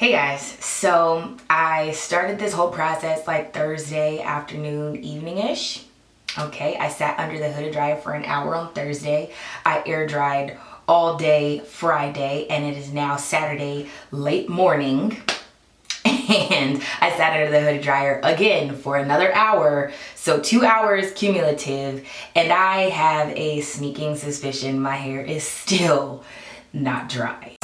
Hey guys, so I started this whole process like Thursday afternoon, evening-ish. Okay, I sat under the hooded dryer for an hour on Thursday. I air dried all day Friday, and it is now Saturday late morning. And I sat under the hooded dryer again for another hour, so 2 hours cumulative, and I have a sneaking suspicion my hair is still not dry.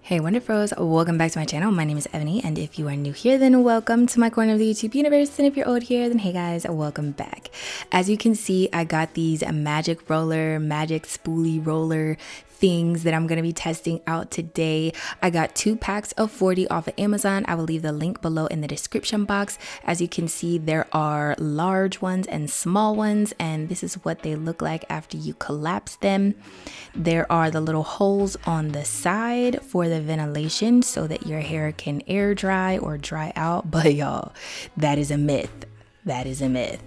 Hey Wonderfros, welcome back to my channel. My name is Ebony, and if you are new here, then welcome to my corner of the YouTube universe, and if you're old here, then hey guys, welcome back. As you can see, I got these magic spoolie roller things that I'm going to be testing out today. I got 2 packs of 40 off of Amazon. I will leave the link below in the description box. As you can see, there are large ones and small ones, and this is what they look like after you collapse them. There are the little holes on the side for the ventilation so that your hair can air dry or dry out, but y'all, that is a myth. That is a myth.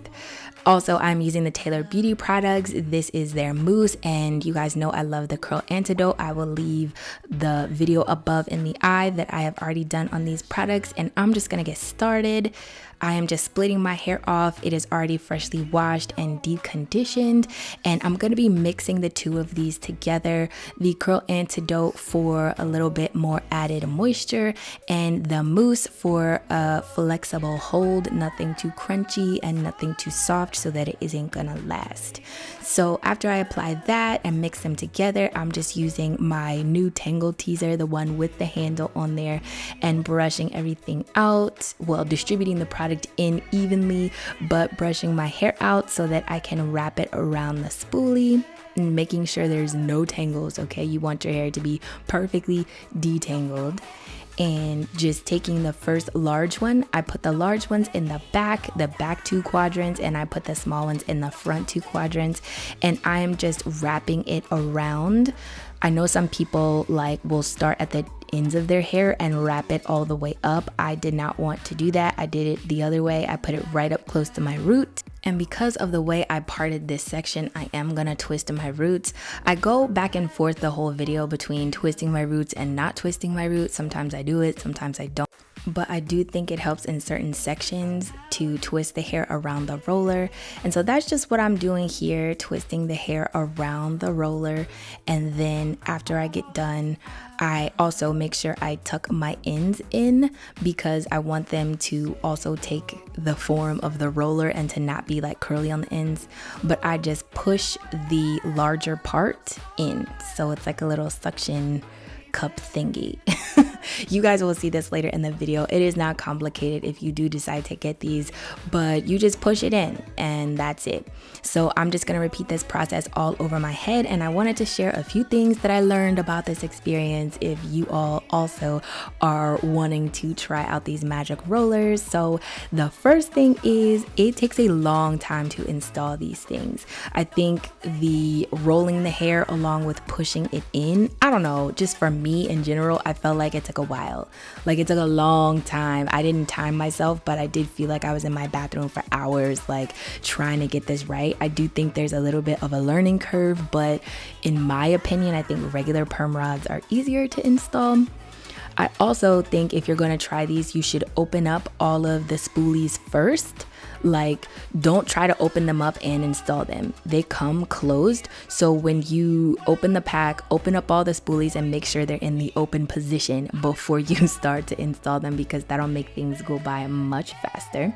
Also, I'm using the Taylor Beauty products. This is their mousse, and you guys know I love the curl antidote. I will leave the video above in the eye that I have already done on these products, and I'm just gonna get started. I am just splitting my hair off. It is already freshly washed and deep conditioned, and I'm going to be mixing the 2 of these together. The curl antidote for a little bit more added moisture, and the mousse for a flexible hold, nothing too crunchy and nothing too soft so that it isn't gonna last. So after I apply that and mix them together, I'm just using my new Tangle Teaser, the one with the handle on there, and brushing everything out, well, distributing the product in evenly, but brushing my hair out so that I can wrap it around the spoolie and making sure there's no tangles. Okay, you want your hair to be perfectly detangled. And just taking the first large one, I put the large ones in the back 2 quadrants, and I put the small ones in the front 2 quadrants, and I am just wrapping it around. I know some people will start at the ends of their hair and wrap it all the way up. I did not want to do that. I did it the other way. I put it right up close to my root. And because of the way I parted this section, I am gonna twist my roots. I go back and forth the whole video between twisting my roots and not twisting my roots. Sometimes I do it, sometimes I don't. But I do think it helps in certain sections to twist the hair around the roller. And so that's just what I'm doing here, twisting the hair around the roller. And then after I get done, I also make sure I tuck my ends in because I want them to also take the form of the roller and to not be like curly on the ends. But I just push the larger part in. So it's like a little suction cup thingy. You guys will see this later in the video. It is not complicated if you do decide to get these, but you just push it in and that's it. So I'm just gonna repeat this process all over my head, and I wanted to share a few things that I learned about this experience if you all also are wanting to try out these magic rollers. So the first thing is it takes a long time to install these things. I think the rolling the hair along with pushing it in, I don't know, just for me in general, I felt like it took a while. Like it took a long time. I didn't time myself, but I did feel like I was in my bathroom for hours, like trying to get this right. I do think there's a little bit of a learning curve, but in my opinion, I think regular perm rods are easier to install. I also think if you're going to try these, you should open up all of the spoolies first. Like, don't try to open them up and install them. They come closed. So when you open the pack, open up all the spoolies and make sure they're in the open position before you start to install them, because that'll make things go by much faster.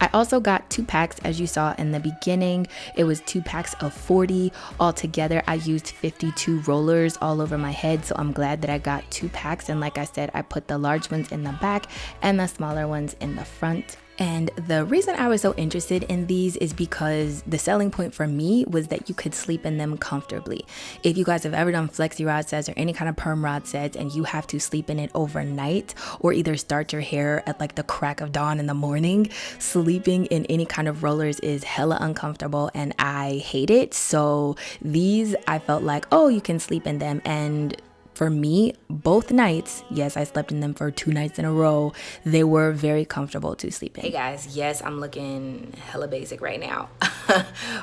I also got 2 packs, as you saw in the beginning. It was 2 packs of 40. Altogether, I used 52 rollers all over my head, so I'm glad that I got 2 packs. And like I said, I put the large ones in the back and the smaller ones in the front. And the reason I was so interested in these is because the selling point for me was that you could sleep in them comfortably. If you guys have ever done flexi rod sets or any kind of perm rod sets and you have to sleep in it overnight, or either start your hair at like the crack of dawn in the morning, sleeping in any kind of rollers is hella uncomfortable and I hate it. So these, I felt like, oh, you can sleep in them, and for me, both nights, yes, I slept in them for 2 nights in a row, they were very comfortable to sleep in. Hey guys, yes, I'm looking hella basic right now,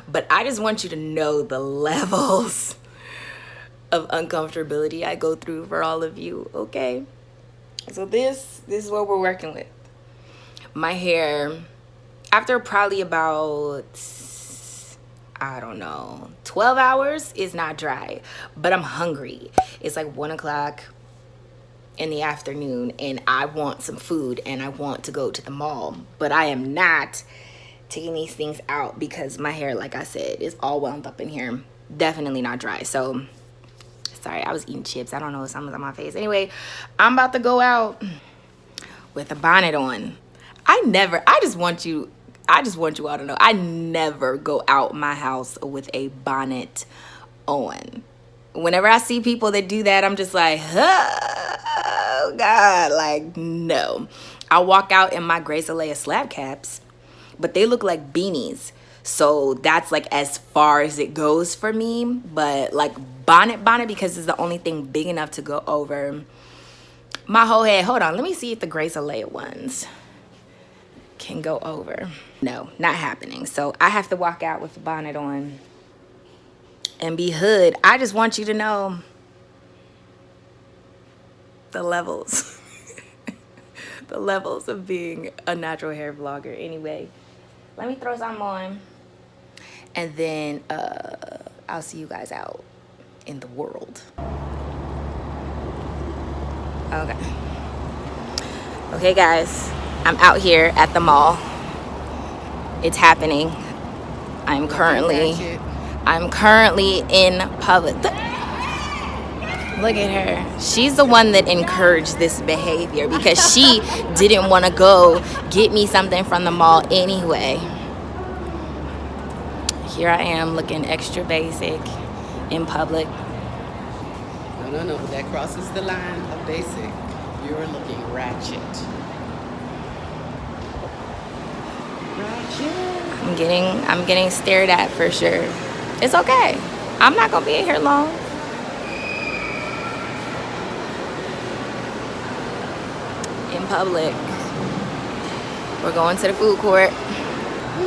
but I just want you to know the levels of uncomfortability I go through for all of you, okay? So this is what we're working with. My hair, after probably about, I don't know, 12 hours, is not dry, but I'm hungry. It's like 1 o'clock in the afternoon and I want some food and I want to go to the mall, but I am not taking these things out because my hair, like I said, is all wound up in here. Definitely not dry. So sorry, I was eating chips. I don't know if something's on my face. Anyway, I'm about to go out with a bonnet on. I just want you all to know, I never go out my house with a bonnet on. Whenever I see people that do that, I'm just like, oh God, like, no. I walk out in my Grace Alea slab caps, but they look like beanies. So that's like as far as it goes for me. But like bonnet, because it's the only thing big enough to go over my whole head. Hold on, let me see if the Grace Alea ones can go over. No, not happening. So I have to walk out with the bonnet on and be hood. I just want you to know the levels. The levels of being a natural hair vlogger. Anyway, let me throw something on and then I'll see you guys out in the world. Okay guys, I'm out here at the mall. It's happening. I'm currently in public. Look at her. She's the one that encouraged this behavior because she didn't want to go get me something from the mall anyway. Here I am looking extra basic in public. No, that crosses the line of basic. You're looking ratchet. I'm getting stared at for sure. It's okay. I'm not gonna be in here long. In public. We're going to the food court.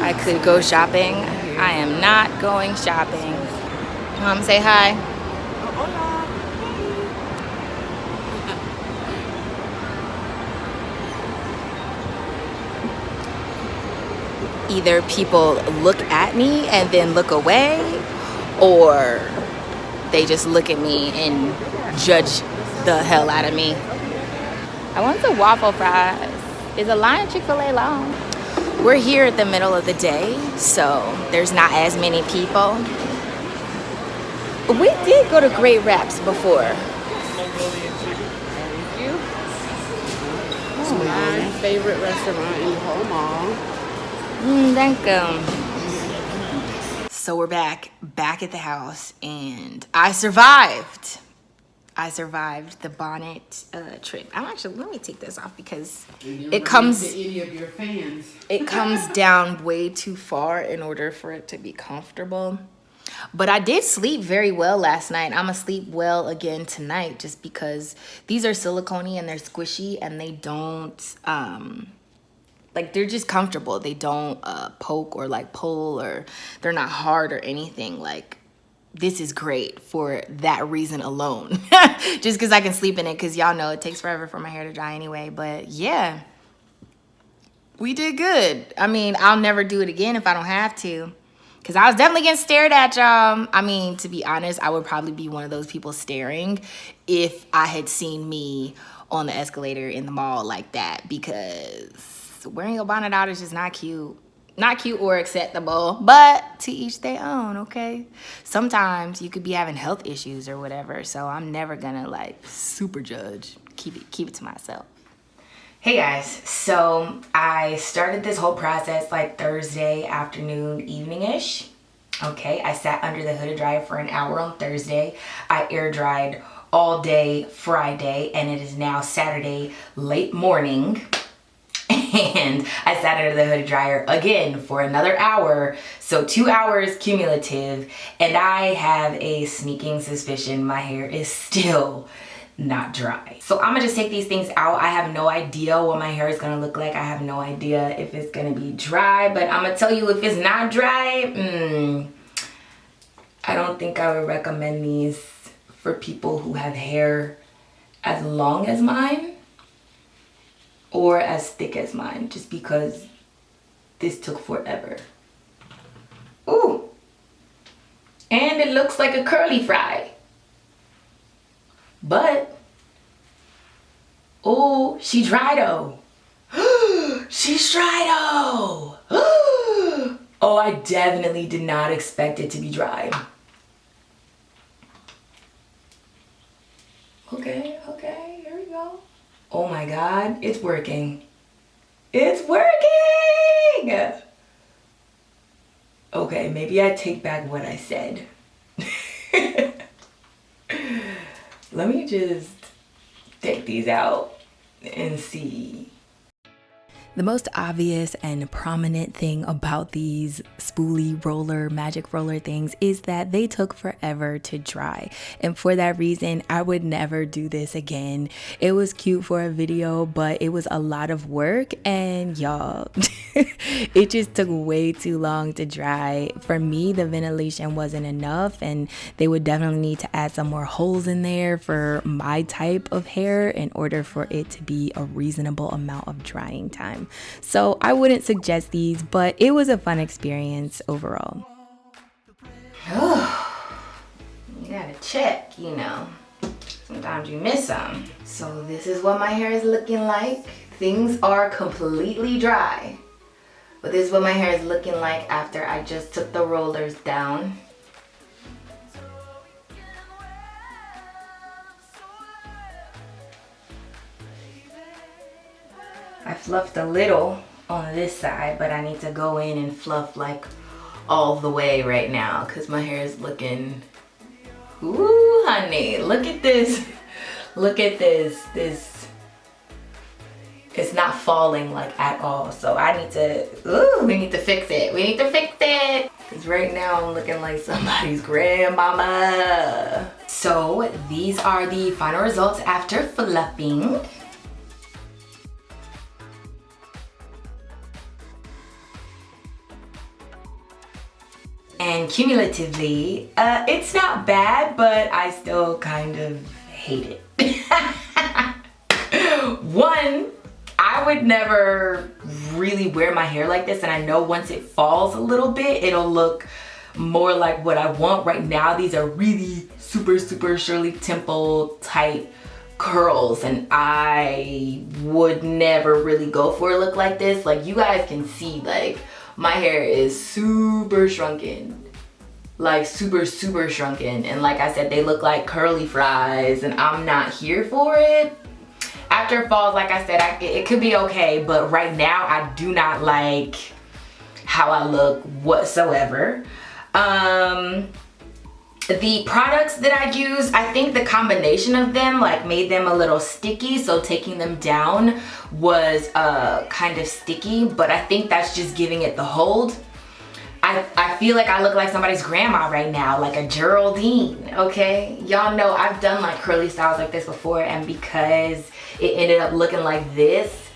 I could go shopping. I am not going shopping. Mom, say hi. Either people look at me and then look away, or they just look at me and judge the hell out of me. I want some waffle fries. Is a line at Chick-fil-A long? We're here at the middle of the day, so there's not as many people. We did go to Great Wraps before. It's my favorite restaurant in the whole mall. Thank you. So we're back at the house, and I survived the bonnet trip. Let me take this off because it comes down way too far in order for it to be comfortable. But I did sleep very well last night. I'm gonna sleep well again tonight just because these are silicone and they're squishy and they don't like, they're just comfortable. They don't poke or like pull, or they're not hard or anything. Like, this is great for that reason alone. Just because I can sleep in it, because y'all know it takes forever for my hair to dry anyway. But yeah, we did good. I mean, I'll never do it again if I don't have to, because I was definitely getting stared at, y'all. I mean, to be honest, I would probably be one of those people staring if I had seen me on the escalator in the mall like that, because wearing your bonnet out is just not cute. Not cute or acceptable, but to each their own, okay? Sometimes you could be having health issues or whatever, so I'm never gonna like super judge. Keep it to myself. Hey guys, so I started this whole process like Thursday afternoon, evening-ish. Okay, I sat under the hooded dryer for an hour on Thursday. I air dried all day Friday, and it is now Saturday late morning. And I sat under the hooded dryer again for another hour, so 2 hours cumulative, and I have a sneaking suspicion my hair is still not dry. So I'm gonna just take these things out. I have no idea what my hair is gonna look like. I have no idea if it's gonna be dry, but I'm gonna tell you, if it's not dry, I don't think I would recommend these for people who have hair as long as mine or as thick as mine, just because this took forever. Ooh, and it looks like a curly fry. But, oh, she dry though. She's dry though. Oh, I definitely did not expect it to be dry. Okay, here we go. Oh my God, it's working. It's working! Okay, maybe I take back what I said. Let me just take these out and see. The most obvious and prominent thing about these spoolie roller, magic roller things is that they took forever to dry. And for that reason, I would never do this again. It was cute for a video, but it was a lot of work, and y'all, it just took way too long to dry. For me, the ventilation wasn't enough, and they would definitely need to add some more holes in there for my type of hair in order for it to be a reasonable amount of drying time. So I wouldn't suggest these, but it was a fun experience overall. You gotta check, you know. Sometimes you miss some. So this is what my hair is looking like. Things are completely dry. But this is what my hair is looking like after I just took the rollers down. I fluffed a little on this side, but I need to go in and fluff like all the way right now because my hair is looking, ooh honey, look at this. Look at this. It's not falling like at all. So I need to, we need to fix it. We need to fix it. Because right now I'm looking like somebody's grandmama. So these are the final results after fluffing. And cumulatively, it's not bad, but I still kind of hate it. One, I would never really wear my hair like this, and I know once it falls a little bit, it'll look more like what I want. Right now, these are really super Shirley Temple type curls, and I would never really go for a look like this. Like, you guys can see, like, my hair is super shrunken, like super shrunken, and like I said, they look like curly fries, and I'm not here for it. After it falls, like I said, it could be okay, but right now I do not like how I look whatsoever. The products that I use, I think the combination of them like made them a little sticky, so taking them down was kind of sticky, but I think that's just giving it the hold. I feel like I look like somebody's grandma right now, like a Geraldine, okay? Y'all know I've done like curly styles like this before, and because it ended up looking like this,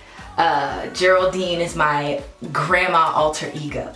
Geraldine is my grandma alter ego.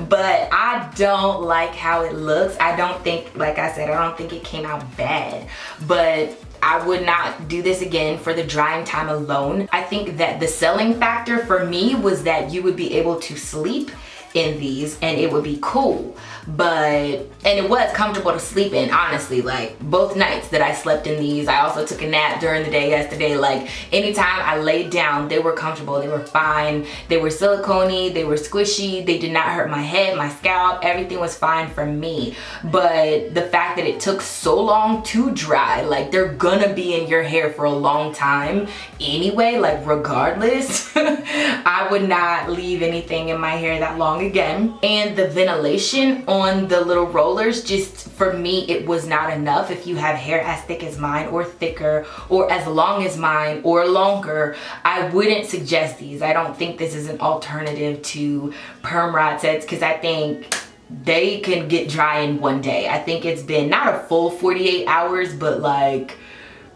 But I don't like how it looks. I don't think, like I said, I don't think it came out bad, but I would not do this again for the drying time alone. I think that the selling factor for me was that you would be able to sleep in these and it would be cool, and it was comfortable to sleep in, honestly. Like, both nights that I slept in these, I also took a nap during the day yesterday. Like, anytime I laid down, they were comfortable, they were fine, they were silicone-y, they were squishy, they did not hurt my head, my scalp, everything was fine for me. But the fact that it took so long to dry, like, they're gonna be in your hair for a long time anyway, like, regardless. I would not leave anything in my hair that long again. And the ventilation on the little rollers, just for me, it was not enough. If you have hair as thick as mine or thicker or as long as mine or longer, I wouldn't suggest these. I don't think this is an alternative to perm rod sets, because I think they can get dry in one day. I think it's been not a full 48 hours, but like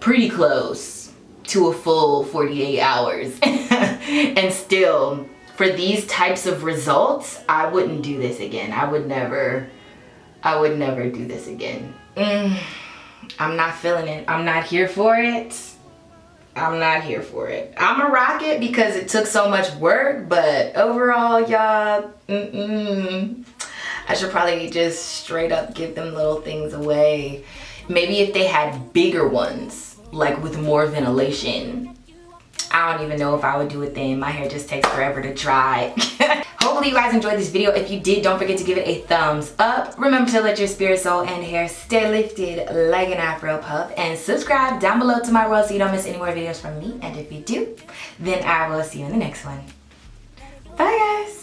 pretty close to a full 48 hours. And still, for these types of results, I wouldn't do this again. I would never do this again. I'm not feeling it. I'm not here for it. I'm not here for it. I'ma rock it because it took so much work, but overall, y'all, I should probably just straight up give them little things away. Maybe if they had bigger ones, like with more ventilation. I don't even know if I would do it then. My hair just takes forever to dry. Hopefully you guys enjoyed this video. If you did, don't forget to give it a thumbs up. Remember to let your spirit, soul, and hair stay lifted like an Afro puff. And subscribe down below to my world so you don't miss any more videos from me. And if you do, then I will see you in the next one. Bye guys.